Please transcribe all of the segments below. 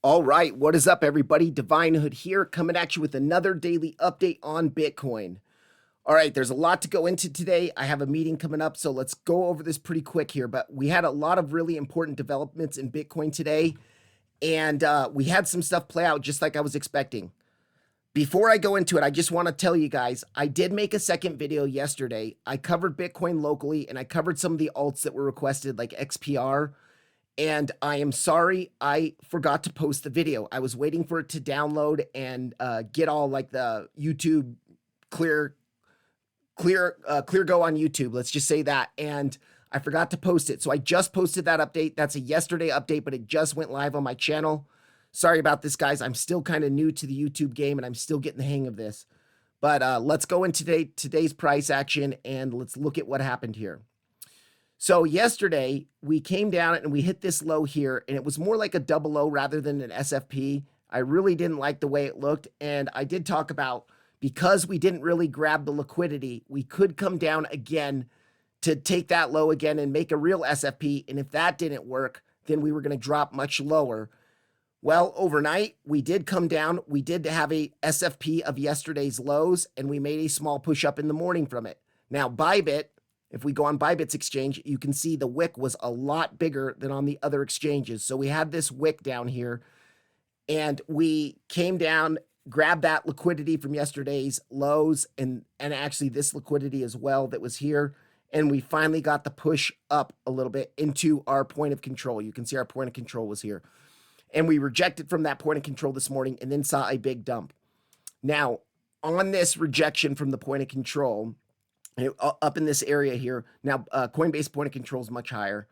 All right, what is up, everybody? Divine Hood here, coming at you with another daily update on Bitcoin. All right, there's a lot to go into today. I have a meeting coming up, so let's go over this pretty quick here. But we had a lot of really important developments in Bitcoin today, and we had some stuff play out just like I was expecting. Before I go into it, I just want to tell you guys, I did make a second video yesterday. I covered Bitcoin locally, and I covered some of the alts that were requested, like XPR. And I am sorry I forgot to post the video. I was waiting for it to download and get all like the YouTube clear go on YouTube. Let's just say that. And I forgot to post it. So I just posted that update. That's a yesterday update, but it just went live on my channel. Sorry about this, guys. I'm still kind of new to the YouTube game and I'm still getting the hang of this. But let's go into today's price action and let's look at what happened here. So yesterday we came down and we hit this low here, and it was more like a double low rather than an SFP. I really didn't like the way it looked, and I did talk about, because we didn't really grab the liquidity, we could come down again to take that low again and make a real SFP, and if that didn't work, then we were going to drop much lower. Well, overnight, we did come down. We did have a SFP of yesterday's lows, and we made a small push up in the morning from it. Now, Bybit, if we go on Bybit's exchange, you can see the wick was a lot bigger than on the other exchanges. So we had this wick down here, and we came down, grabbed that liquidity from yesterday's lows, and actually this liquidity as well that was here. And we finally got the push up a little bit into our point of control. You can see our point of control was here. And we rejected from that point of control this morning and then saw a big dump. Now, on this rejection from the point of control, up in this area here. Now, Coinbase point of control is much higher.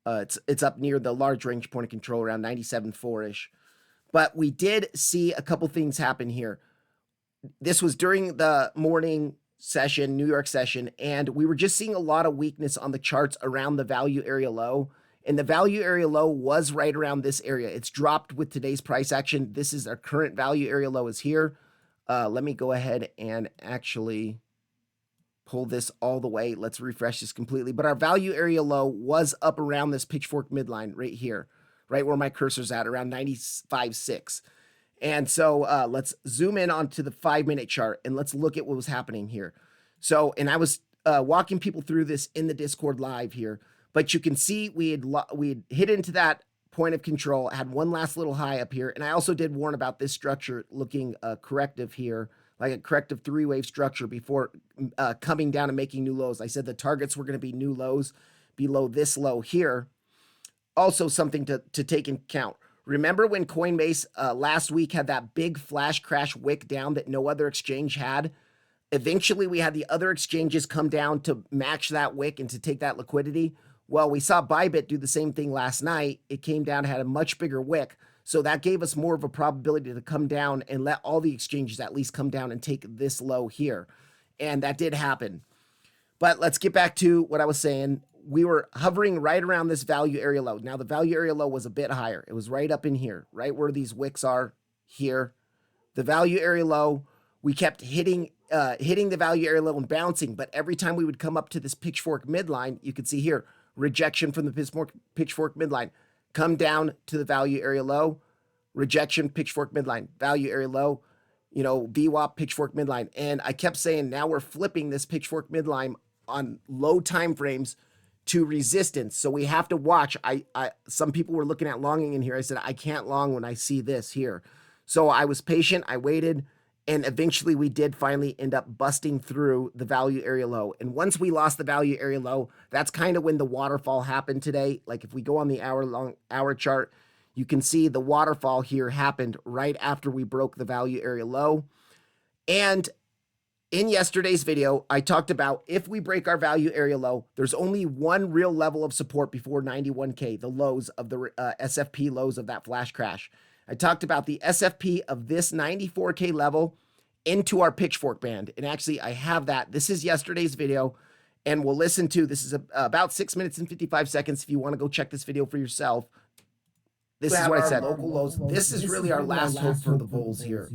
It's up near the large range point of control, around 97.4-ish. But we did see a couple things happen here. This was during the morning session, New York session, and we were just seeing a lot of weakness on the charts around the value area low. And the value area low was right around this area. It's dropped with today's price action. This is our current value area low is here. Let me go ahead and actually pull this all the way. Let's refresh this completely. But our value area low was up around this pitchfork midline right here, right where my cursor's at, around 95.6. And so let's zoom in onto the 5-minute chart and let's look at what was happening here. So, and I was walking people through this in the Discord live here, but you can see we had hit into that point of control, had one last little high up here. And I also did warn about this structure looking corrective here, like a corrective three-wave structure before coming down and making new lows. I said the targets were going to be new lows below this low here. Also something to take into account. Remember when Coinbase last week had that big flash crash wick down that no other exchange had? Eventually, we had the other exchanges come down to match that wick and to take that liquidity. Well, we saw Bybit do the same thing last night. It came down, had a much bigger wick. So that gave us more of a probability to come down and let all the exchanges at least come down and take this low here. And that did happen. But let's get back to what I was saying. We were hovering right around this value area low. Now, the value area low was a bit higher. It was right up in here, right where these wicks are here. The value area low, we kept hitting the value area low and bouncing. But every time we would come up to this pitchfork midline, you could see here, rejection from the pitchfork midline. Come down to the value area low, rejection, pitchfork midline, value area low, VWAP, pitchfork midline. And I kept saying, now we're flipping this pitchfork midline on low time frames to resistance. So we have to watch. Some people were looking at longing in here. I said, I can't long when I see this here. So I was patient. I waited. And eventually we did finally end up busting through the value area low. And once we lost the value area low, that's kind of when the waterfall happened today. Like if we go on the hour chart, you can see the waterfall here happened right after we broke the value area low. And in yesterday's video, I talked about if we break our value area low, there's only one real level of support before 91K, the lows of the SFP lows of that flash crash. I talked about the SFP of this 94K level into our pitchfork band. And actually, I have that. This is yesterday's video. And we'll listen to, this is about 6 minutes and 55 seconds if you want to go check this video for yourself. This is what I said. Local lows. This is really our last hope for the bulls here.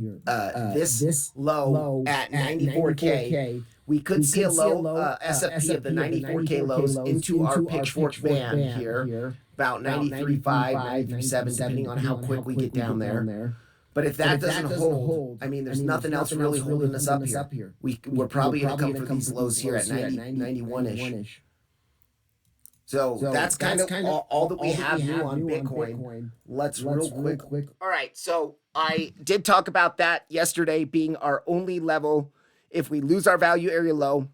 This low at 94K. We could see a low SFP of the 94K lows into our pitchfork band here. about 93.5, 93.7, depending on how quick we get down there. But if that doesn't hold, I mean, there's nothing else really holding us up here. We're probably going to come for these lows here at 90, 91-ish. So that's kind of all that we have new on Bitcoin. Let's real quick. All right, so I did talk about that yesterday being our only level. If we lose our value area low,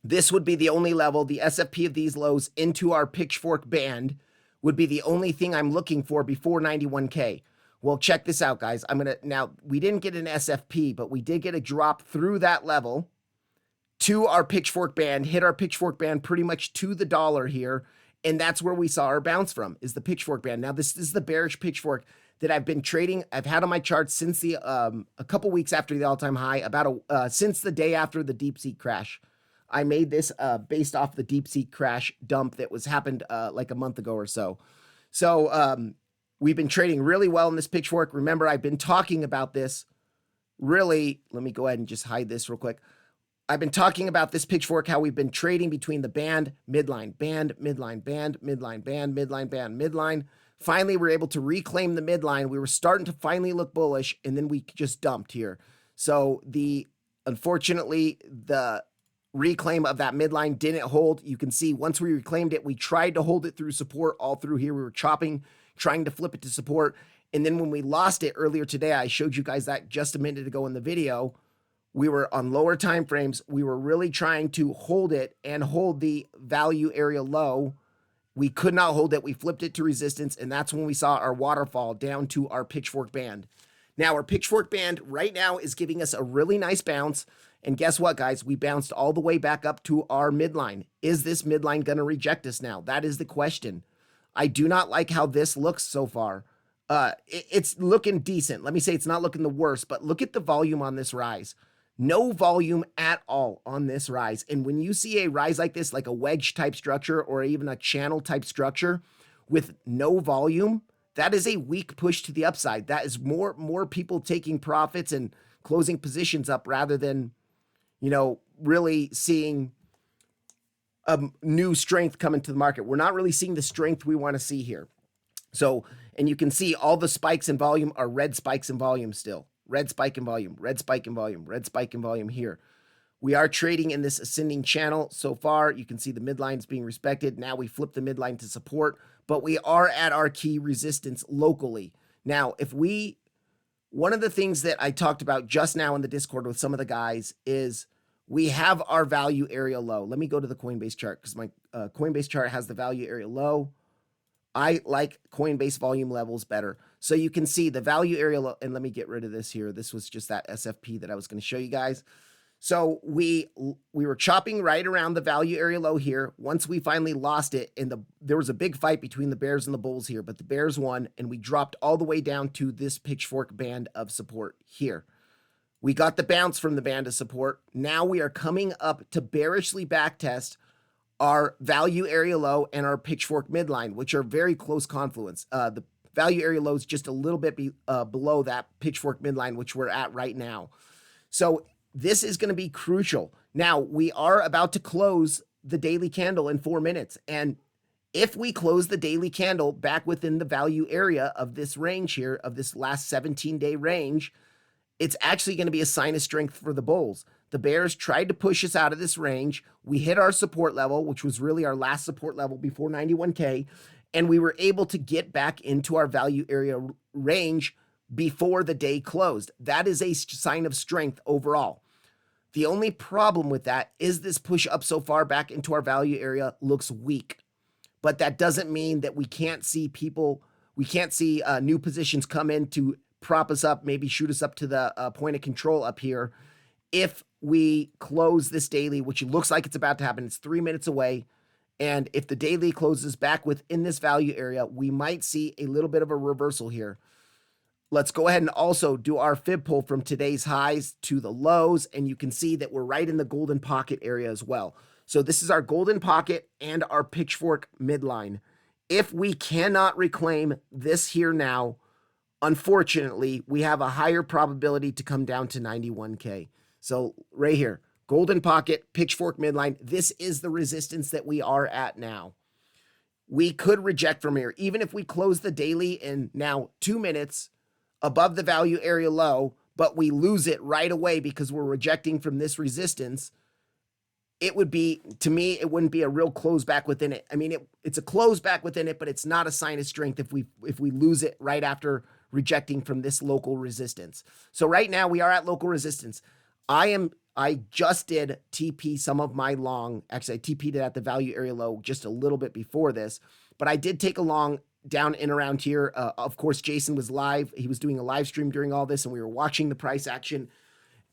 this would be the only level. The SFP of these lows into our pitchfork band would be the only thing I'm looking for before 91K. Well, check this out, guys. Now, we didn't get an SFP, but we did get a drop through that level to our pitchfork band, hit our pitchfork band pretty much to the dollar here. And that's where we saw our bounce from, is the pitchfork band. Now, this is the bearish pitchfork that I've been trading. I've had on my chart since the a couple weeks after the all-time high, since the day after the DeepSeek crash. I made this based off the DeepSeek crash dump that happened like a month ago or so. So we've been trading really well in this pitchfork. Remember, I've been talking about this really. Let me go ahead and just hide this real quick. I've been talking about this pitchfork, how we've been trading between the band, midline, band, midline, band, midline, band, midline, band, midline. Finally, we're able to reclaim the midline. We were starting to finally look bullish, and then we just dumped here. So unfortunately, the reclaim of that midline didn't hold. You can see once we reclaimed it, we tried to hold it through support all through here. We were chopping, trying to flip it to support. And then when we lost it earlier today, I showed you guys that just a minute ago in the video. We were on lower time frames. We were really trying to hold it and hold the value area low. We could not hold it. We flipped it to resistance, and that's when we saw our waterfall down to our pitchfork band. Now, our pitchfork band right now is giving us a really nice bounce. And guess what, guys? We bounced all the way back up to our midline. Is this midline going to reject us now? That is the question. I do not like how this looks so far. It's looking decent. Let me say it's not looking the worst, but look at the volume on this rise. No volume at all on this rise. And when you see a rise like this, like a wedge type structure or even a channel type structure with no volume, that is a weak push to the upside. That is more people taking profits and closing positions up rather than, really seeing a new strength come into the market. We're not really seeing the strength we want to see here. So, and you can see all the spikes in volume are red spikes in volume still. Red spike in volume, red spike in volume, red spike in volume here. We are trading in this ascending channel so far. You can see the midlines being respected. Now we flip the midline to support, but we are at our key resistance locally. Now, one of the things that I talked about just now in the Discord with some of the guys is we have our value area low. Let me go to the Coinbase chart because my Coinbase chart has the value area low. I like Coinbase volume levels better. So you can see the value area low, and let me get rid of this here. This was just that SFP that I was going to show you guys. So we were chopping right around the value area low here. Once we finally lost it, and there was a big fight between the bears and the bulls here, but the bears won, and we dropped all the way down to this pitchfork band of support here. We got the bounce from the band of support. Now we are coming up to bearishly backtest our value area low and our pitchfork midline, which are very close confluence. The value area low is just a little bit below that pitchfork midline, which we're at right now. So this is going to be crucial. Now, we are about to close the daily candle in 4 minutes. And if we close the daily candle back within the value area of this range here, of this last 17-day range, it's actually going to be a sign of strength for the bulls. The bears tried to push us out of this range. We hit our support level, which was really our last support level before 91K, and we were able to get back into our value area range before the day closed. That is a sign of strength overall. The only problem with that is this push up so far back into our value area looks weak, but that doesn't mean that we can't see new positions come in to prop us up, maybe shoot us up to the point of control up here. If we close this daily, which looks like it's about to happen, it's 3 minutes away. And if the daily closes back within this value area, we might see a little bit of a reversal here. Let's go ahead and also do our fib pull from today's highs to the lows. And you can see that we're right in the golden pocket area as well. So this is our golden pocket and our pitchfork midline. If we cannot reclaim this here now, unfortunately, we have a higher probability to come down to 91K. So right here, golden pocket, pitchfork midline. This is the resistance that we are at now. we could reject from here. Even if we close the daily in now 2 minutes above the value area low, but we lose it right away because we're rejecting from this resistance, it would be, to me, it wouldn't be a real close back within it. I mean, it's a close back within it, but it's not a sign of strength if we lose it right after rejecting from this local resistance. So right now we are at local resistance. I just did TP some of my long. Actually, I TP'd it at the value area low just a little bit before this, but I did take a long down and around here. Of course, Jason was live. He was doing a live stream during all this, and we were watching the price action.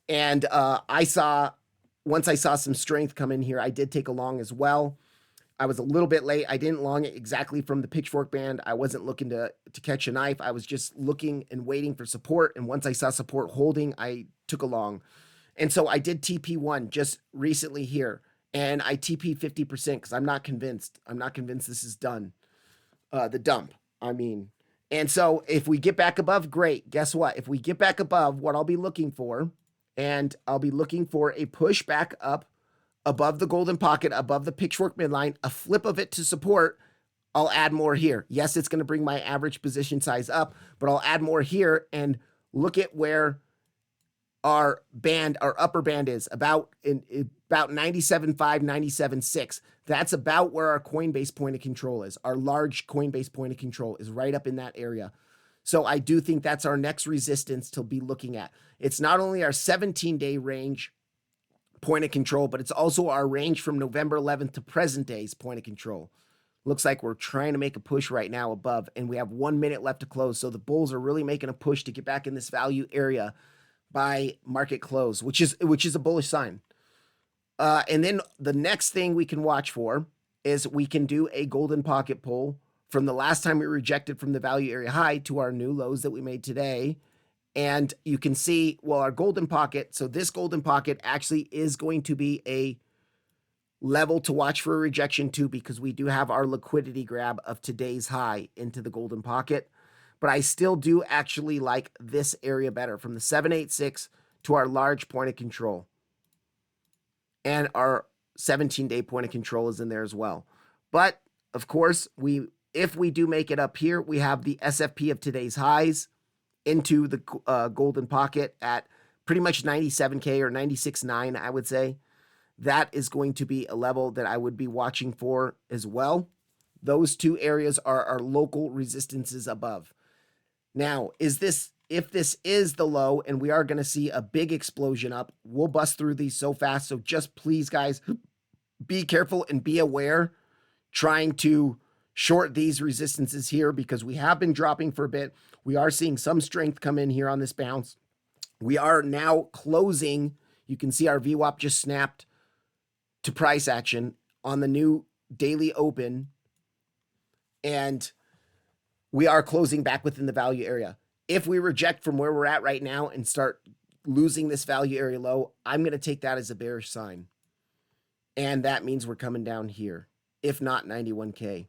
And once I saw some strength come in here, I did take a long as well. I was a little bit late. I didn't long it exactly from the pitchfork band. I wasn't looking to catch a knife. I was just looking and waiting for support. And once I saw support holding, I took a long. And so I did TP1 just recently here. And I TP 50% because I'm not convinced. I'm not convinced this is done. The dump, I mean. And so if we get back above, great. Guess what? If we get back above, what I'll be looking for, and I'll be looking for a push back up above the golden pocket, above the pitchfork midline, a flip of it to support. I'll add more here. Yes, it's going to bring my average position size up, but I'll add more here and look at where our upper band is about 97.5, 97.6. That's about where our Coinbase point of control is. Our large Coinbase point of control is right up in that area. So I do think that's our next resistance to be looking at. It's not only our 17-day range point of control, but it's also our range from November 11th to present day's point of control. Looks like we're trying to make a push right now above, and we have 1 minute left to close. So the bulls are really making a push to get back in this value area by market close, which is a bullish sign. And then the next thing we can watch for is we can do a golden pocket pull from the last time we rejected from the value area high to our new lows that we made today. And you can see, well, our golden pocket, so this golden pocket actually is going to be a level to watch for a rejection too, because we do have our liquidity grab of today's high into the golden pocket. But I still do actually like this area better, from the 786 to our large point of control. And our 17-day point of control is in there as well. But of course, if we do make it up here, we have the SFP of today's highs into the golden pocket at pretty much 97K or 96.9, I would say. That is going to be a level that I would be watching for as well. Those two areas are our local resistances above. Now, if this is the low and we are going to see a big explosion up, we'll bust through these so fast. So just please, guys, be careful and be aware trying to short these resistances here, because we have been dropping for a bit. We are seeing some strength come in here on this bounce. We are now closing. You can see our VWAP just snapped to price action on the new daily open, and we are closing back within the value area. If we reject from where we're at right now and start losing this value area low, I'm going to take that as a bearish sign. And that means we're coming down here, if not 91K.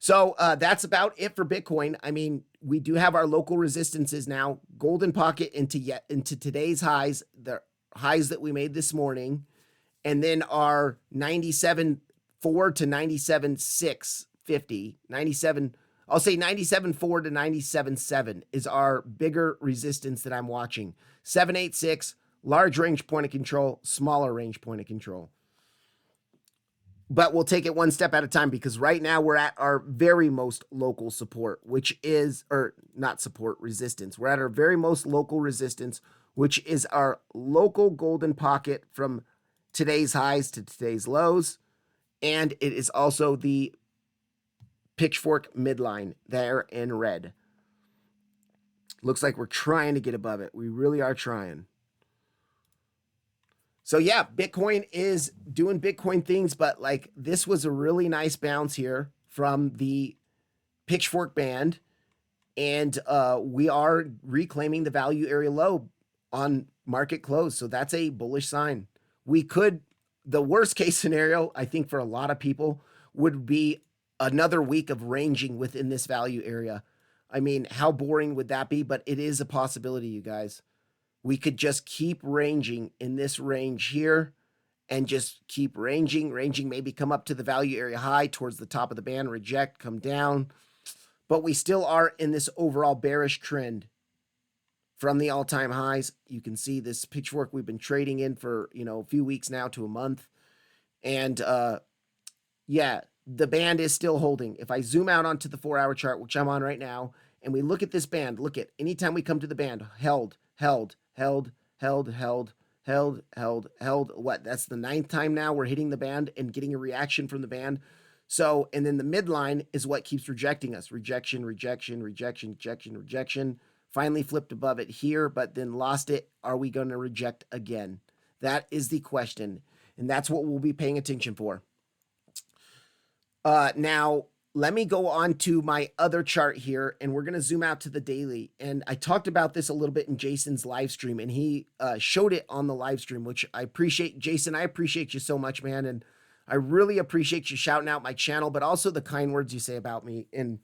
So that's about it for Bitcoin. I mean, we do have our local resistances now. Golden pocket into today's highs, the highs that we made this morning. And then our 97.4 to 97.650, 97, I'll say 97.4 to 97.7 is our bigger resistance that I'm watching. 786, large range point of control, smaller range point of control. But we'll take it one step at a time, because right now we're at our very most local support, which is, or not support, resistance. We're at our very most local resistance, which is our local golden pocket from today's highs to today's lows. And it is also the pitchfork midline there in red. Looks like we're trying to get above it. We really are trying. So yeah, Bitcoin is doing Bitcoin things, but like this was a really nice bounce here from the pitchfork band. And we are reclaiming the value area low on market close. So that's a bullish sign. We could, the worst case scenario, I think for a lot of people, would be another week of ranging within this value area. I mean, how boring would that be? But it is a possibility, you guys. We could just keep ranging in this range here and just keep ranging, maybe come up to the value area high towards the top of the band, reject, come down. But we still are in this overall bearish trend from the all-time highs. You can see this pitchfork we've been trading in for, a few weeks now to a month. And yeah, the band is still holding. If I zoom out onto the 4-hour chart, which I'm on right now, and we look at this band, look at anytime we come to the band, held. What? That's the 9th time now we're hitting the band and getting a reaction from the band. So, and then the midline is what keeps rejecting us. Rejection. Finally flipped above it here, but then lost it. Are we going to reject again? That is the question. And that's what we'll be paying attention for. Now, let me go on to my other chart here, and we're going to zoom out to the daily. And I talked about this a little bit in Jason's live stream, and he showed it on the live stream, which I appreciate. Jason, I appreciate you so much, man. And I really appreciate you shouting out my channel, but also the kind words you say about me. And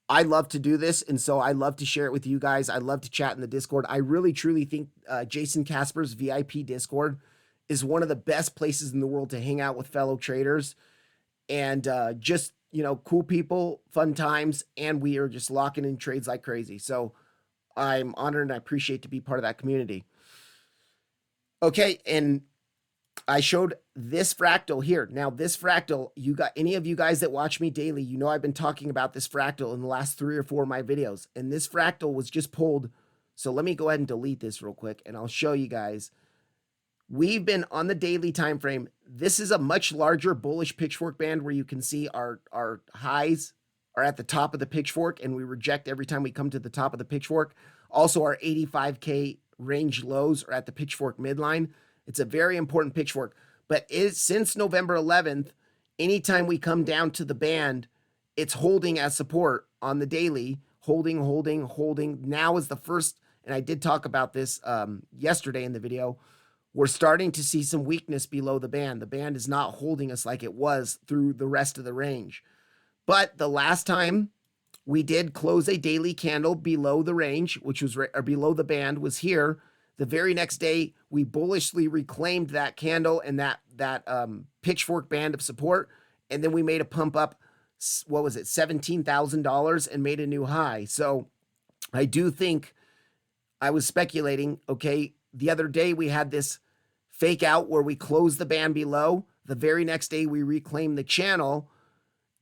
I love to do this, and so I love to share it with you guys. I love to chat in the Discord. I really, truly think Jason Casper's VIP Discord is one of the best places in the world to hang out with fellow traders and just, cool people, fun times, and we are just locking in trades like crazy. So I'm honored and I appreciate to be part of that community. Okay, and I showed this fractal here. Now, this fractal, any of you guys that watch me daily, I've been talking about this fractal in the last 3 or 4 of my videos, and this fractal was just pulled. So let me go ahead and delete this real quick, and I'll show you guys. We've been on the daily time frame. This is a much larger bullish pitchfork band where you can see our highs are at the top of the pitchfork, and we reject every time we come to the top of the pitchfork. Also, our 85K range lows are at the pitchfork midline. It's a very important pitchfork. But since November 11th, anytime we come down to the band, it's holding as support on the daily, holding. Now is the first, and I did talk about this yesterday in the video, we're starting to see some weakness below the band. The band is not holding us like it was through the rest of the range. But the last time we did close a daily candle below the range, which was or below the band, was here. The very next day, we bullishly reclaimed that candle and that pitchfork band of support, and then we made a pump up, what was it, $17,000 and made a new high. So I do think, I was speculating, okay, the other day we had this fake out where we closed the band below. The very next day we reclaimed the channel,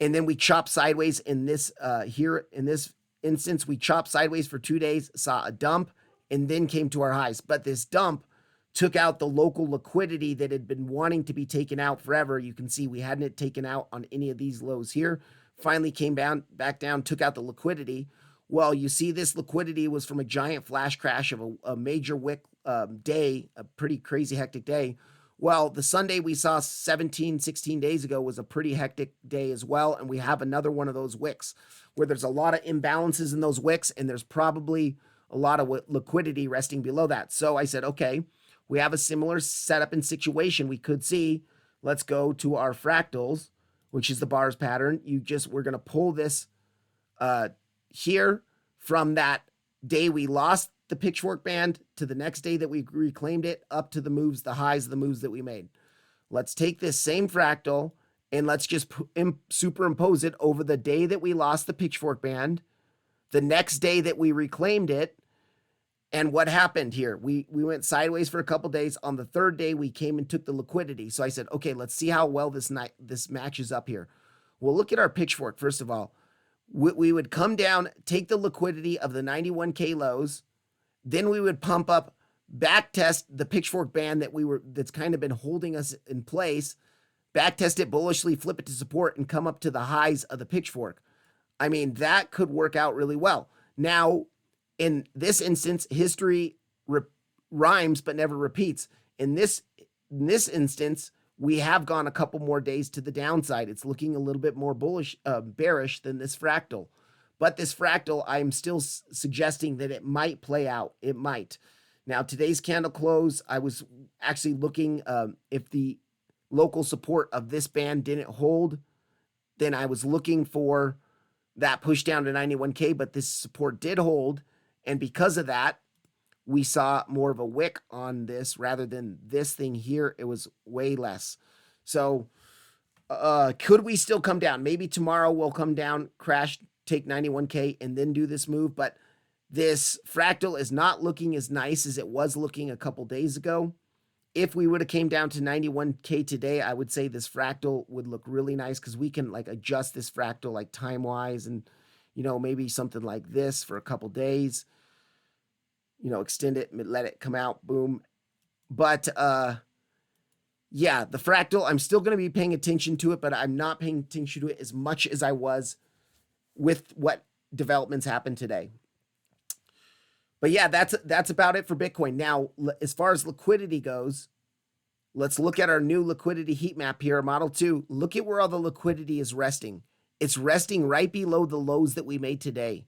and then we chopped sideways in this here in this instance. We chopped sideways for 2 days, saw a dump, and then came to our highs. But this dump took out the local liquidity that had been wanting to be taken out forever. You can see we hadn't taken out on any of these lows here. Finally came back down, took out the liquidity. Well, you see this liquidity was from a giant flash crash of a major wick day, a pretty crazy hectic day. Well, the Sunday we saw 16 days ago was a pretty hectic day as well. And we have another one of those wicks where there's a lot of imbalances in those wicks, and there's probably a lot of liquidity resting below that. So I said, okay, we have a similar setup and situation we could see. Let's go to our fractals, which is the bars pattern. We're going to pull this here from that day we lost the pitchfork band to the next day that we reclaimed it, up to the moves, the highs of the moves that we made. Let's take this same fractal and let's just superimpose it over the day that we lost the pitchfork band, the next day that we reclaimed it. And what happened here? We went sideways for a couple days. On the 3rd day, we came and took the liquidity. So I said, okay, let's see how well this matches up here. Well, look at our pitchfork. First of all, we would come down, take the liquidity of the 91K lows, then we would pump up, back test the pitchfork band that's kind of been holding us in place, back test it bullishly, flip it to support, and come up to the highs of the pitchfork. I mean, that could work out really well. Now, in this instance, history rhymes but never repeats. In this instance, we have gone a couple more days to the downside. It's looking a little bit more bearish than this fractal. But this fractal, I'm still suggesting that it might play out. It might. Now, today's candle close, I was actually looking if the local support of this band didn't hold, then I was looking for that push down to 91K, but this support did hold. And because of that, we saw more of a wick on this rather than this thing here. It was way less. So could we still come down? Maybe tomorrow we'll come down, crash, take 91K, and then do this move. But this fractal is not looking as nice as it was looking a couple days ago. If we would have came down to 91K today, I would say this fractal would look really nice because we can like adjust this fractal like time-wise and, you know, maybe something like this for a couple days. You know, extend it, let it come out, boom. But yeah, the fractal, I'm still going to be paying attention to it, but I'm not paying attention to it as much as I was with what developments happened today. But yeah, that's about it for Bitcoin. Now, as far as liquidity goes, let's look at our new liquidity heat map here, Model 2. Look at where all the liquidity is resting. It's resting right below the lows that we made today.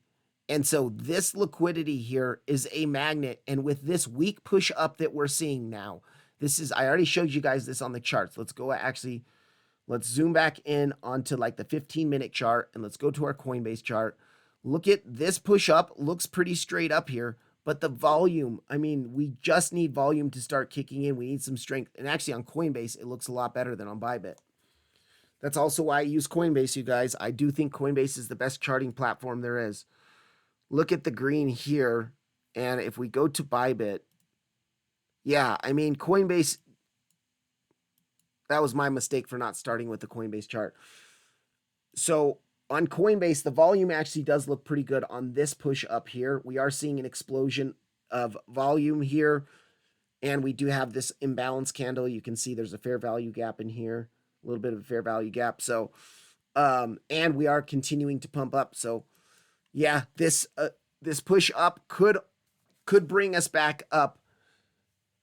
And so this liquidity here is a magnet. And with this weak push up that we're seeing now, this is, I already showed you guys this on the charts. Let's go actually, let's zoom back in onto like the 15-minute chart and let's go to our Coinbase chart. Look at this push up, looks pretty straight up here, but the volume, I mean, we just need volume to start kicking in. We need some strength. And actually on Coinbase, it looks a lot better than on Bybit. That's also why I use Coinbase, you guys. I do think Coinbase is the best charting platform there is. Look at the green here. And if we go to Bybit, yeah, I mean, Coinbase, that was my mistake for not starting with the Coinbase chart. So on Coinbase, the volume actually does look pretty good on this push up here. We are seeing an explosion of volume here. And we do have this imbalance candle. You can see there's a fair value gap in here, a little bit of a fair value gap. So, and we are continuing to pump up. So yeah, this push up could bring us back up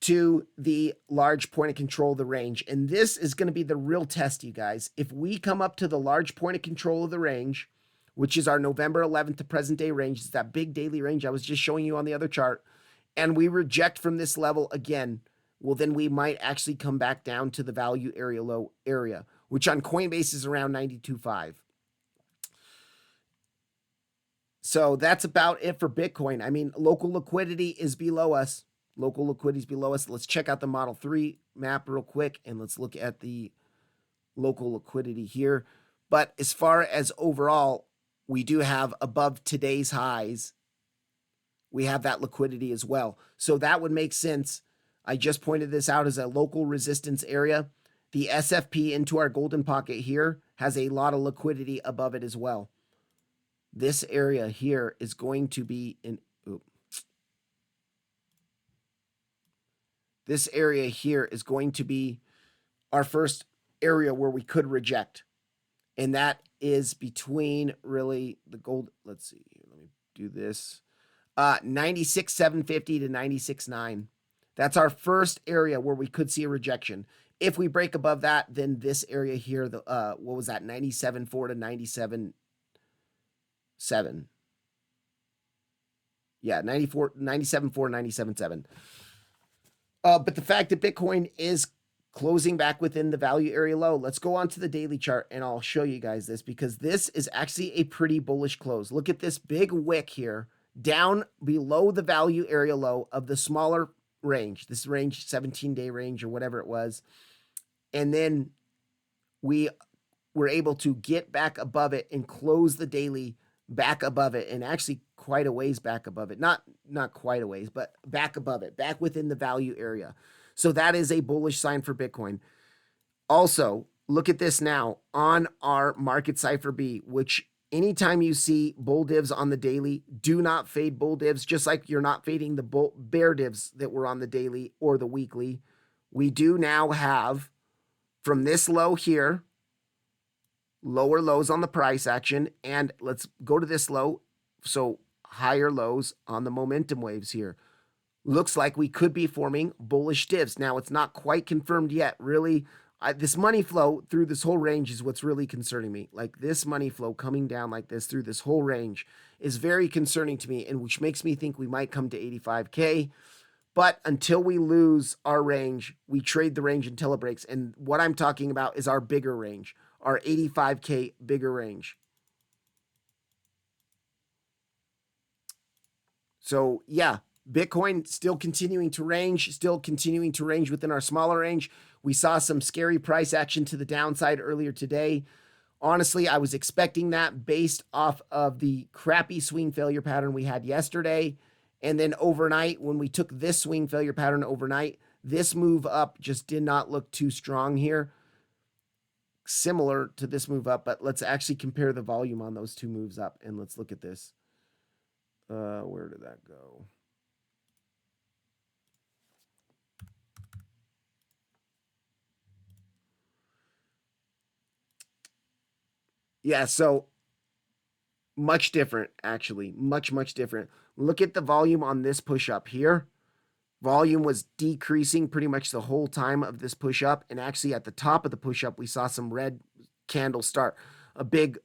to the large point of control of the range. And this is going to be the real test, you guys. If we come up to the large point of control of the range, which is our November 11th to present day range, it's that big daily range I was just showing you on the other chart, and we reject from this level again, well, then we might actually come back down to the value area low area, which on Coinbase is around 92.5. So that's about it for Bitcoin. I mean, local liquidity is below us. Local liquidity is below us. Let's check out the Model 3 map real quick, and let's look at the local liquidity here. But as far as overall, we do have above today's highs, we have that liquidity as well. So that would make sense. I just pointed this out as a local resistance area. The SFP into our golden pocket here has a lot of liquidity above it as well. This area here is going to be in, this area here is going to be our first area where we could reject. And that is between really the gold. Let's see. Let me do this. 96,750 to 96,9. That's our first area where we could see a rejection. If we break above that, then this area here, the what was that? 97.4 to 97.7. Yeah, 97.4, 97.7. But the fact that Bitcoin is closing back within the value area low, let's go on to the daily chart and I'll show you guys this because this is actually a pretty bullish close. Look at this big wick here down below the value area low of the smaller range, this range, 17-day range or whatever it was. And then we were able to get back above it and close the daily back above it, and actually quite a ways back above it. Not quite a ways, but back above it, back within the value area. So that is a bullish sign for Bitcoin. Also, look at this now on our market cipher B, which anytime you see bull divs on the daily, do not fade bull divs, just like you're not fading the bear divs that were on the daily or the weekly. We do now have from this low here, lower lows on the price action, and let's go to this low. So higher lows on the momentum waves here. Looks like we could be forming bullish divs. Now, it's not quite confirmed yet. Really, this money flow through this whole range is what's really concerning me. Like this money flow coming down like this through this whole range is very concerning to me, and which makes me think we might come to 85K. But until we lose our range, we trade the range until it breaks. And what I'm talking about is our bigger range, our 85K bigger range. So yeah, Bitcoin still continuing to range, within our smaller range. We saw some scary price action to the downside earlier today. Honestly, I was expecting that based off of the crappy swing failure pattern we had yesterday. And then overnight, when we took this swing failure pattern overnight, this move up just did not look too strong here. Similar to this move up, but let's actually compare the volume on those two moves up, and let's look at this. Where did that go? Yeah, so much different, actually. Much different. Look at the volume on this push up here. Volume was decreasing pretty much the whole time of this push up. And actually at the top of the push up, we saw some red candles start, a big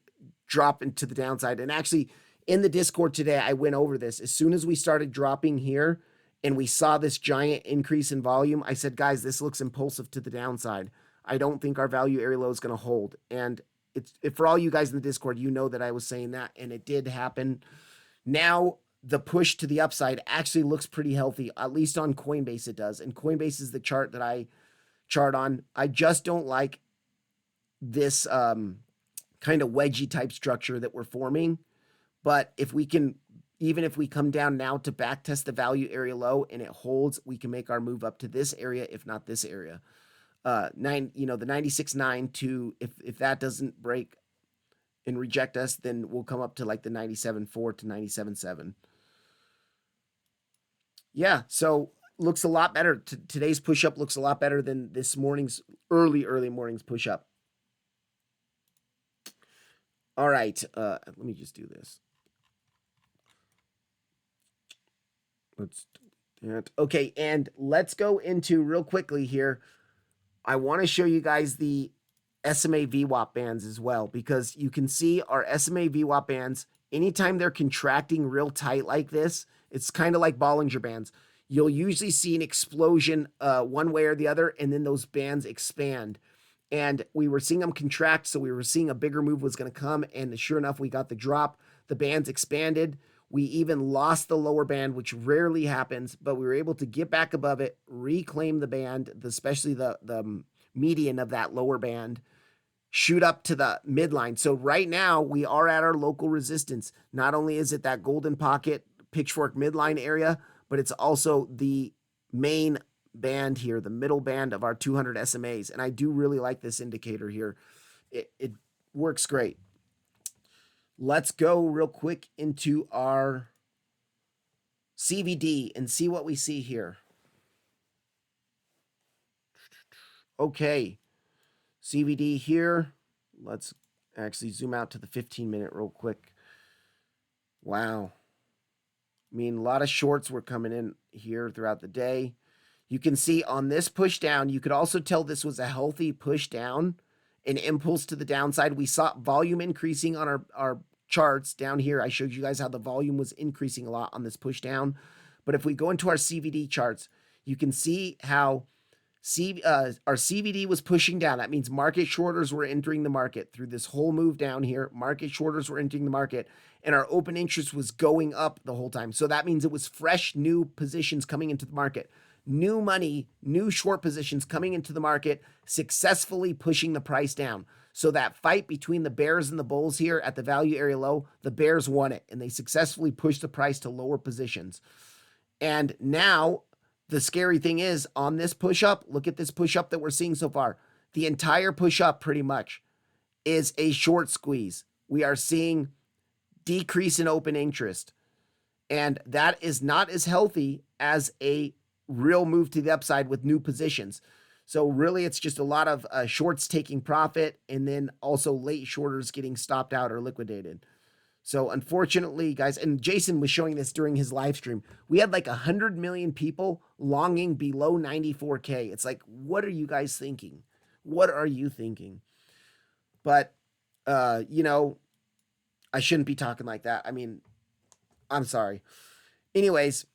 drop into the downside. And actually in the Discord today, I went over this. As soon as we started dropping here and we saw this giant increase in volume, I said, guys, this looks impulsive to the downside. I don't think our value area low is going to hold. And for all you guys in the Discord, you know that I was saying that, and it did happen. Now the push to the upside actually looks pretty healthy, at least on Coinbase it does. And Coinbase is the chart that I chart on. I just don't like this kind of wedgie type structure that we're forming. But if we can, even if we come down now to back test the value area low and it holds, we can make our move up to this area, if not this area. The 96.9 to, if that doesn't break and reject us, then we'll come up to like the 97.4 to 97.7. Yeah, so looks a lot better. Today's push up looks a lot better than this morning's early morning's push up. All right, let me just do this. Let's do that. Okay, and let's go into real quickly here. I want to show you guys the SMA VWAP bands as well, because you can see our SMA VWAP bands, anytime they're contracting real tight like this, it's kind of like Bollinger Bands. You'll usually see an explosion one way or the other, and then those bands expand. And we were seeing them contract, so we were seeing a bigger move was going to come, and sure enough, we got the drop. The bands expanded. We even lost the lower band, which rarely happens, but we were able to get back above it, reclaim the band, especially the median of that lower band, shoot up to the midline. So right now we are at our local resistance. Not only is it that golden pocket pitchfork midline area, but it's also the main band here, the middle band of our 200 SMAs. And I do really like this indicator here. It works great. Let's go real quick into our CVD and see what we see here. Okay, CVD here. Let's actually zoom out to the 15-minute real quick. Wow. I mean, a lot of shorts were coming in here throughout the day. You can see on this push down, you could also tell this was a healthy push down, an impulse to the downside. We saw volume increasing on our charts down here. I showed you guys how the volume was increasing a lot on this push down. But if we go into our CVD charts, you can see how our CVD was pushing down. That means market shorters were entering the market through this whole move down here. Market shorters were entering the market, and our open interest was going up the whole time. So that means it was fresh new positions coming into the market. New money, new short positions coming into the market, successfully pushing the price down. So that fight between the bears and the bulls here at the value area low, the bears won it, and they successfully pushed the price to lower positions. And now the scary thing is on this push up, look at this push up that we're seeing so far. The entire push up pretty much is a short squeeze. We are seeing decrease in open interest. And that is not as healthy as a real move to the upside with new positions. So really it's just a lot of shorts taking profit, and then also late shorters getting stopped out or liquidated. So unfortunately, guys, and Jason was showing this during his live stream, we had like 100 million people longing below 94K. It's like, what are you guys thinking? What are you thinking? But, you know, I shouldn't be talking like that. I mean, I'm sorry. Anyways,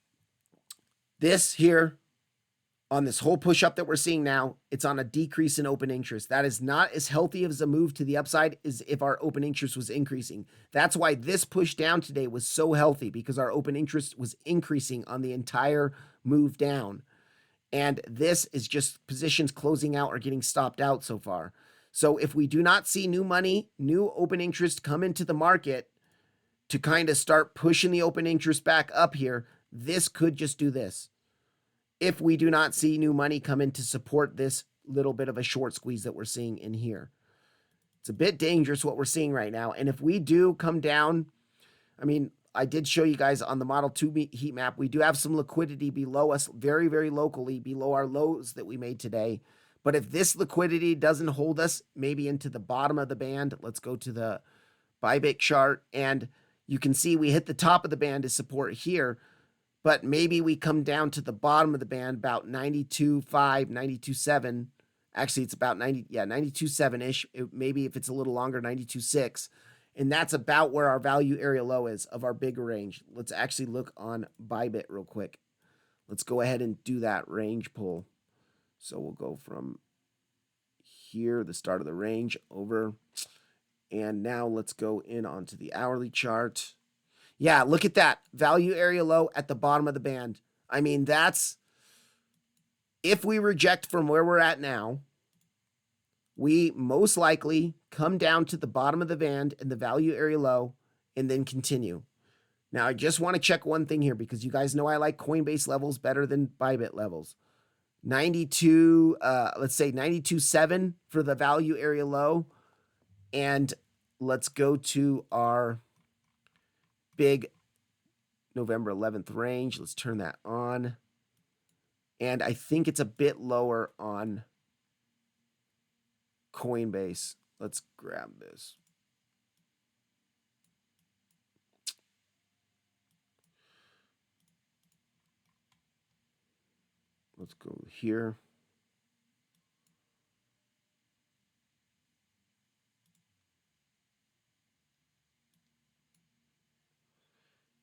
this here, On this whole push up that we're seeing now, it's on a decrease in open interest. That is not as healthy as a move to the upside as if our open interest was increasing. That's why this push down today was so healthy, because our open interest was increasing on the entire move down. And this is just positions closing out or getting stopped out so far. So if we do not see new money, new open interest come into the market to kind of start pushing the open interest back up here, this could just do this. If we do not see new money come in to support this little bit of a short squeeze that we're seeing in here. It's a bit dangerous what we're seeing right now. And if we do come down, I mean, I did show you guys on the Model 2 heat map, we do have some liquidity below us, very, very locally, below our lows that we made today. But if this liquidity doesn't hold us maybe into the bottom of the band, let's go to the Bybit chart, and you can see we hit the top of the band as support here, but maybe we come down to the bottom of the band, about 92.5, 92.7. Actually, it's about 92.7-ish. Maybe if it's a little longer, 92.6. And that's about where our value area low is of our bigger range. Let's actually look on Bybit real quick. Let's go ahead and do that range pull. So we'll go from here, the start of the range, over. And now let's go in onto the hourly chart. Yeah, look at that. Value area low at the bottom of the band. I mean, that's, if we reject from where we're at now, we most likely come down to the bottom of the band and the value area low and then continue. Now, I just want to check one thing here, because you guys know I like Coinbase levels better than Bybit levels. 92, let's say 92.7 for the value area low. And let's go to our big November 11th range. Let's turn that on. And I think it's a bit lower on Coinbase. Let's grab this. Let's go here.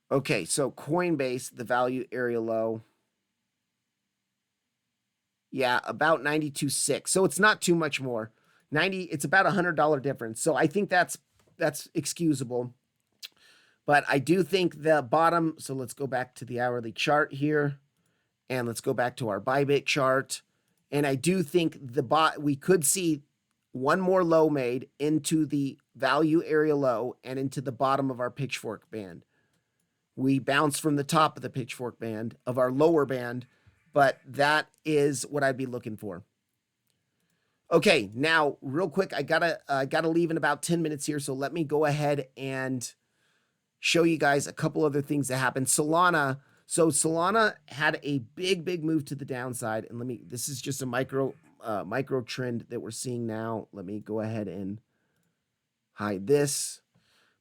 Okay, so Coinbase, the value area low. Yeah, about 92.6. So it's not too much more. It's about $100 difference. So I think that's excusable. But I do think the bottom, so let's go back to the hourly chart here. And let's go back to our Bybit chart. And I do think we could see one more low made into the value area low and into the bottom of our pitchfork band. We bounce from the top of the pitchfork band of our lower band, but that is what I'd be looking for. Okay, now real quick, I gotta leave in about 10 minutes here, so let me go ahead and show you guys a couple other things that happened. Solana. So Solana had a big move to the downside, and this is just a micro trend that we're seeing now. Let me go ahead and hide this.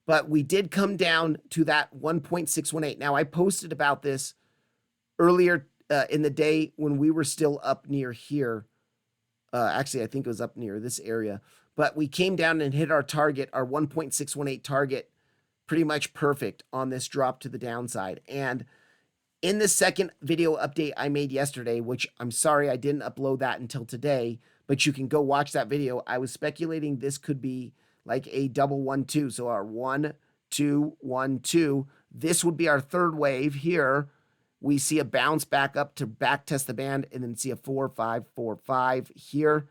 But we did come down to that 1.618. Now, I posted about this earlier in the day when we were still up near here. Actually, I think it was up near this area. But we came down and hit our target, our 1.618 target, pretty much perfect on this drop to the downside. And in the second video update I made yesterday, which I'm sorry I didn't upload that until today, but you can go watch that video, I was speculating this could be like a double 1-2. So our 1, 2, 1, 2. This would be our third wave here. We see a bounce back up to back test the band, and then see a 4, 5, 4, 5 here.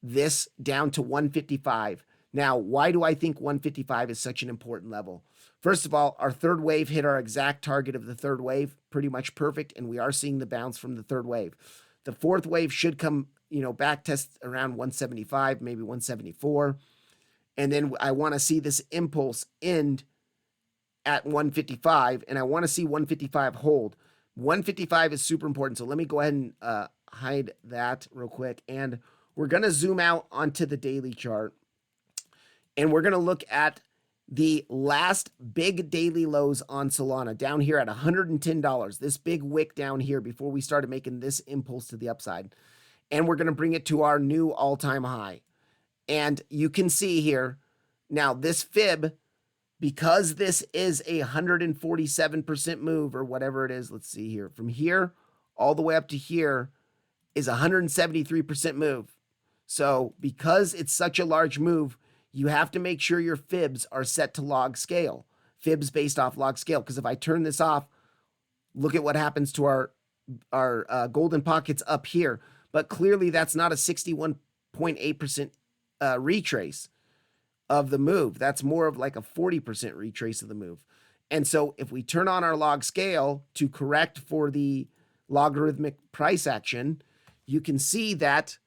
This down to 155. Now, why do I think 155 is such an important level? First of all, our third wave hit our exact target of the third wave, pretty much perfect, and we are seeing the bounce from the third wave. The fourth wave should come, back test around 175, maybe 174. And then I want to see this impulse end at 155, and I want to see 155 hold. 155 is super important, so let me go ahead and hide that real quick. And we're going to zoom out onto the daily chart, and we're going to look at the last big daily lows on Solana down here at $110. This big wick down here before we started making this impulse to the upside. And we're going to bring it to our new all-time high. And you can see here, now this fib, because this is a 147% move or whatever it is, let's see here, from here all the way up to here, is 173% move. So because it's such a large move, you have to make sure your fibs are set to log scale. Fibs based off log scale. Because if I turn this off, look at what happens to our golden pockets up here. But clearly that's not a 61.8% retrace of the move. That's more of like a 40% retrace of the move. And so if we turn on our log scale to correct for the logarithmic price action, you can see that,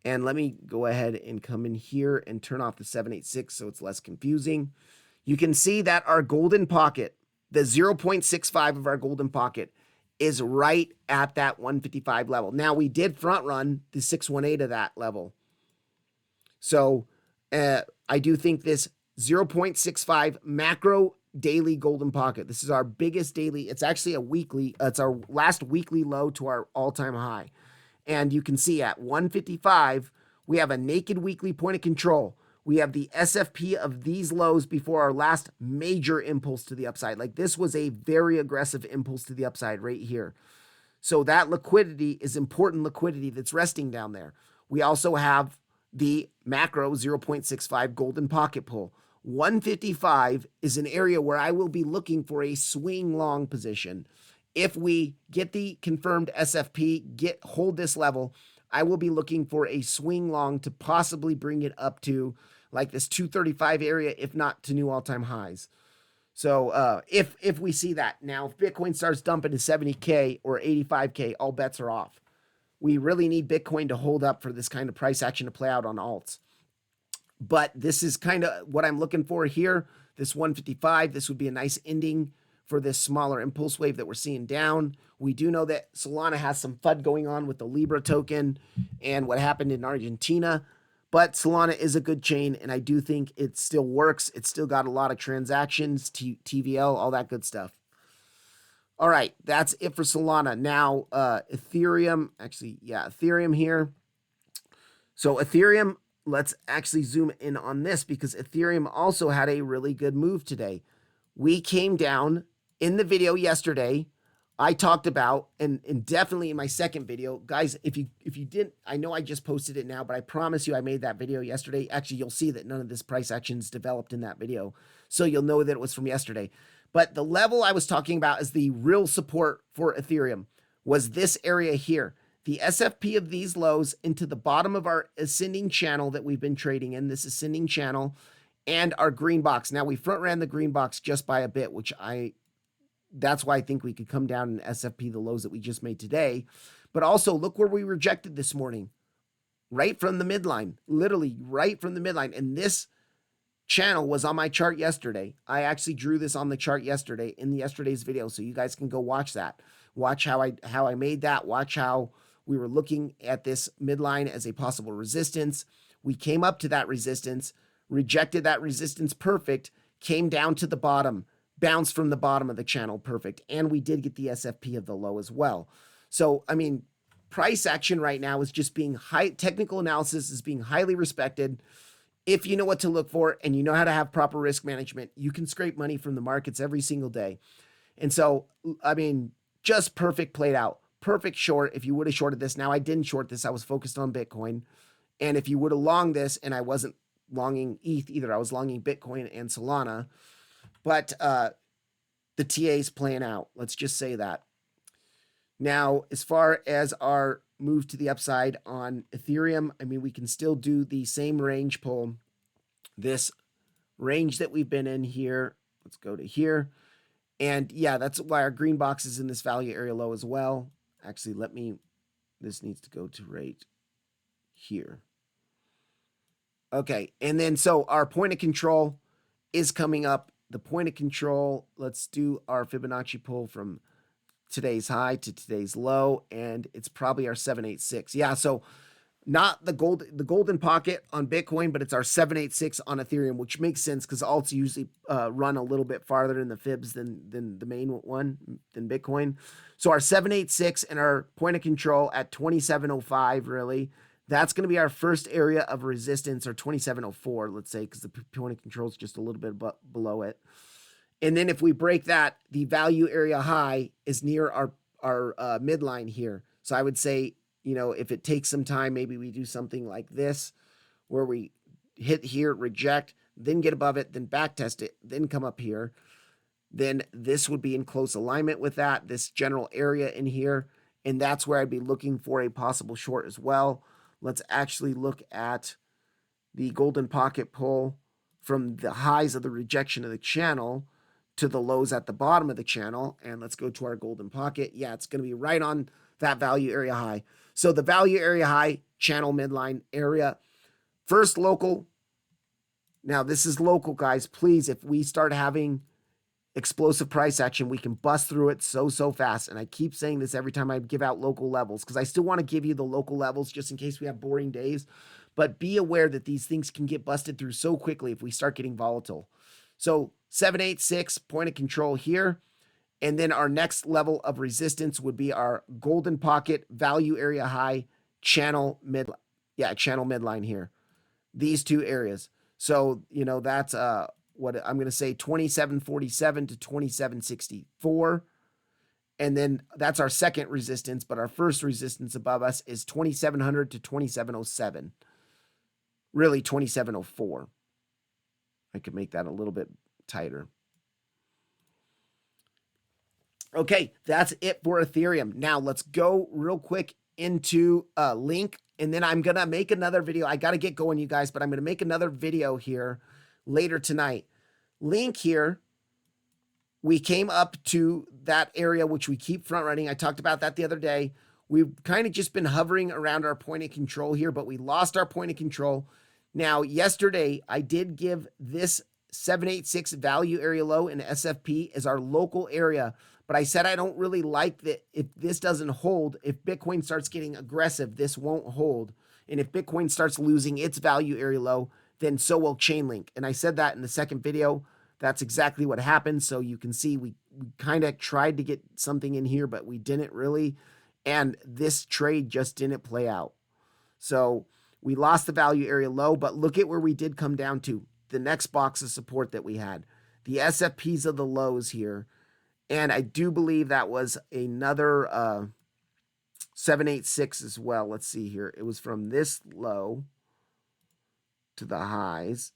and let me go ahead and come in here and turn off the 786 so it's less confusing. You can see that our golden pocket, the 0.65 of our golden pocket, is right at that 155 level. Now, we did front run the 618 of that level. So I do think this 0.65 macro daily golden pocket, this is our biggest daily. It's actually a weekly. It's our last weekly low to our all-time high. And you can see at 155, we have a naked weekly point of control. We have the SFP of these lows before our last major impulse to the upside. Like this was a very aggressive impulse to the upside right here. So that liquidity is important liquidity that's resting down there. We also have the macro 0.65 golden pocket pull. 155 is an area where I will be looking for a swing long position. If we get the confirmed SFP, hold this level, I will be looking for a swing long to possibly bring it up to like this 235 area, if not to new all-time highs. So if we see that. Now, if Bitcoin starts dumping to 70K or 85K, all bets are off. We really need Bitcoin to hold up for this kind of price action to play out on alts. But this is kind of what I'm looking for here. This 155, this would be a nice ending for this smaller impulse wave that we're seeing down. We do know that Solana has some FUD going on with the Libra token and what happened in Argentina. But Solana is a good chain, and I do think it still works. It's still got a lot of transactions, TVL, all that good stuff. All right, that's it for Solana. Now, Ethereum, Ethereum here. So Ethereum, let's actually zoom in on this because Ethereum also had a really good move today. We came down in the video yesterday. I talked about, and definitely in my second video, guys, if you didn't, I know I just posted it now, but I promise you I made that video yesterday. Actually, you'll see that none of this price actions developed in that video. So you'll know that it was from yesterday. But the level I was talking about as the real support for Ethereum was this area here. The SFP of these lows into the bottom of our ascending channel that we've been trading in, this ascending channel, and our green box. Now, we front ran the green box just by a bit, which that's why I think we could come down and SFP the lows that we just made today. But also, look where we rejected this morning. Right from the midline. Literally right from the midline. And this channel was on my chart yesterday. I actually drew this on the chart yesterday in yesterday's video, so you guys can go watch that. Watch how I made that. Watch how we were looking at this midline as a possible resistance. We came up to that resistance, rejected that resistance perfect, came down to the bottom, bounced from the bottom of the channel perfect, and we did get the SFP of the low as well. So, I mean, price action right now is just being technical analysis is being highly respected. If you know what to look for and you know how to have proper risk management, you can scrape money from the markets every single day. And so, I mean, just perfect played out. Perfect short if you would have shorted this. Now, I didn't short this. I was focused on Bitcoin. And if you would have longed this, and I wasn't longing ETH either, I was longing Bitcoin and Solana. But the TA is playing out. Let's just say that. Now, as far as our move to the upside on Ethereum, I mean, we can still do the same range pull. This range that we've been in here, let's go to here. And yeah, that's why our green box is in this value area low as well. Actually, this needs to go to right here. Okay, and then so our point of control is coming up. The point of control, let's do our Fibonacci pull from today's high to today's low, and it's probably our 786. Yeah, so not the golden pocket on Bitcoin, but it's our 786 on Ethereum, which makes sense because alts usually run a little bit farther in the fibs than the main one, than Bitcoin. So our 786 and our point of control at 2705, really, that's going to be our first area of resistance, or 2704, let's say, because the point of control is just a little bit below it. And then if we break that, the value area high is near our midline here. So I would say, you know, if it takes some time, maybe we do something like this where we hit here, reject, then get above it, then back test it, then come up here. Then this would be in close alignment with that, this general area in here. And that's where I'd be looking for a possible short as well. Let's actually look at the golden pocket pull from the highs of the rejection of the channel to the lows at the bottom of the channel. And let's go to our golden pocket. Yeah, it's going to be right on that value area high. So the value area high, channel midline area. First local. Now this is local, guys. Please, if we start having explosive price action, we can bust through it so fast. And I keep saying this every time I give out local levels, because I still want to give you the local levels just in case we have boring days. But be aware that these things can get busted through so quickly if we start getting volatile. So 786 point of control here. And then our next level of resistance would be our golden pocket value area high channel midline here. These two areas. So, you know, that's what I'm going to say 2747 to 2764. And then that's our second resistance, but our first resistance above us is 2700 to 2707. Really 2704. I could make that a little bit tighter. Okay, that's it for Ethereum. Now let's go real quick into Link, and then I'm going to make another video. I got to get going, you guys, but I'm going to make another video here later tonight. Link here, we came up to that area, which we keep front running. I talked about that the other day. We've kind of just been hovering around our point of control here, but we lost our point of control. Now, yesterday, I did give this 786 value area low in SFP as our local area, but I said I don't really like that. If this doesn't hold, if Bitcoin starts getting aggressive, this won't hold. And if Bitcoin starts losing its value area low, then so will Chainlink. And I said that in the second video. That's exactly what happened. So you can see we kind of tried to get something in here, but we didn't really. And this trade just didn't play out. So we lost the value area low, but look at where we did come down to. The next box of support that we had. The SFPs of the lows here. And I do believe that was another 786 as well. Let's see here. It was from this low to the highs.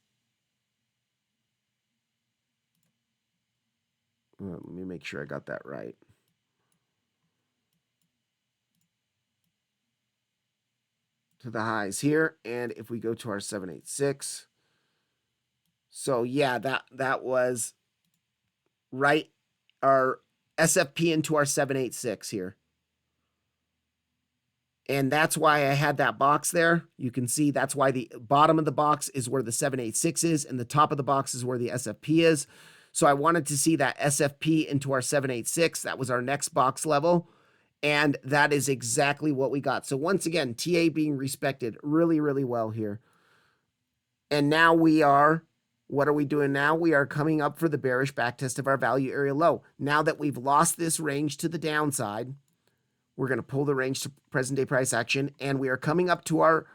Let me make sure I got that right. To the highs here. And if we go to our 786. So yeah, that was right our SFP into our 786 here. And that's why I had that box there. You can see that's why the bottom of the box is where the 786 is and the top of the box is where the SFP is. So I wanted to see that SFP into our 786. That was our next box level. And that is exactly what we got. So once again, TA being respected really, really well here. And now we are, what are we doing now? We are coming up for the bearish backtest of our value area low. Now that we've lost this range to the downside, we're going to pull the range to present day price action, and we are coming up to our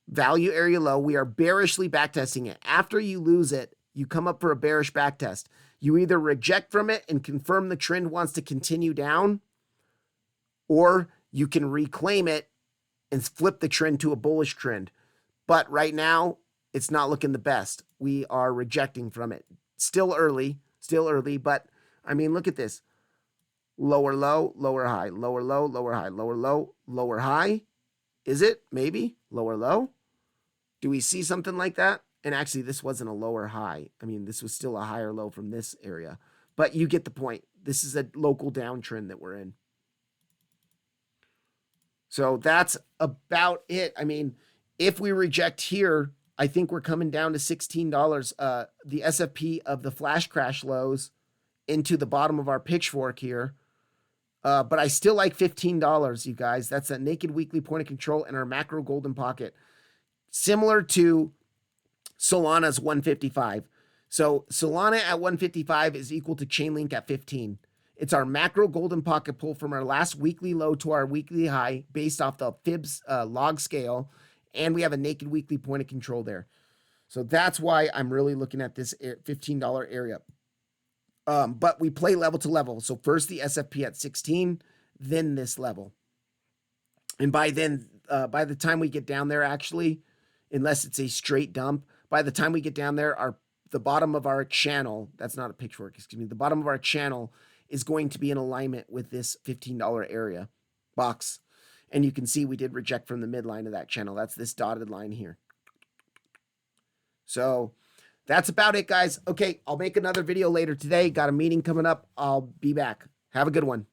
value area low. We are bearishly backtesting it. After you lose it, you come up for a bearish backtest. You either reject from it and confirm the trend wants to continue down, or you can reclaim it and flip the trend to a bullish trend. But right now, it's not looking the best. We are rejecting from it. Still early, but I mean, look at this. Lower low, lower high, lower low, lower high, lower low, lower high. Is it? Maybe. Lower low? Do we see something like that? And actually, this wasn't a lower high. I mean, this was still a higher low from this area. But you get the point. This is a local downtrend that we're in. So that's about it. I mean, if we reject here, I think we're coming down to $16. The SFP of the flash crash lows into the bottom of our pitchfork here. But I still like $15, you guys. That's a naked weekly point of control and our macro golden pocket. Similar to Solana's 155. So Solana at 155 is equal to Chainlink at 15. It's our macro golden pocket pull from our last weekly low to our weekly high based off the Fibs log scale. And we have a naked weekly point of control there. So that's why I'm really looking at this $15 area. But we play level to level. So first the SFP at 16, then this level. And by then, by the time we get down there, actually, unless it's a straight dump, by the time we get down there, the bottom of our channel, that's not a pitchfork, excuse me, the bottom of our channel is going to be in alignment with this $15 area box. And you can see we did reject from the midline of that channel. That's this dotted line here. So that's about it, guys. Okay, I'll make another video later today. Got a meeting coming up. I'll be back. Have a good one.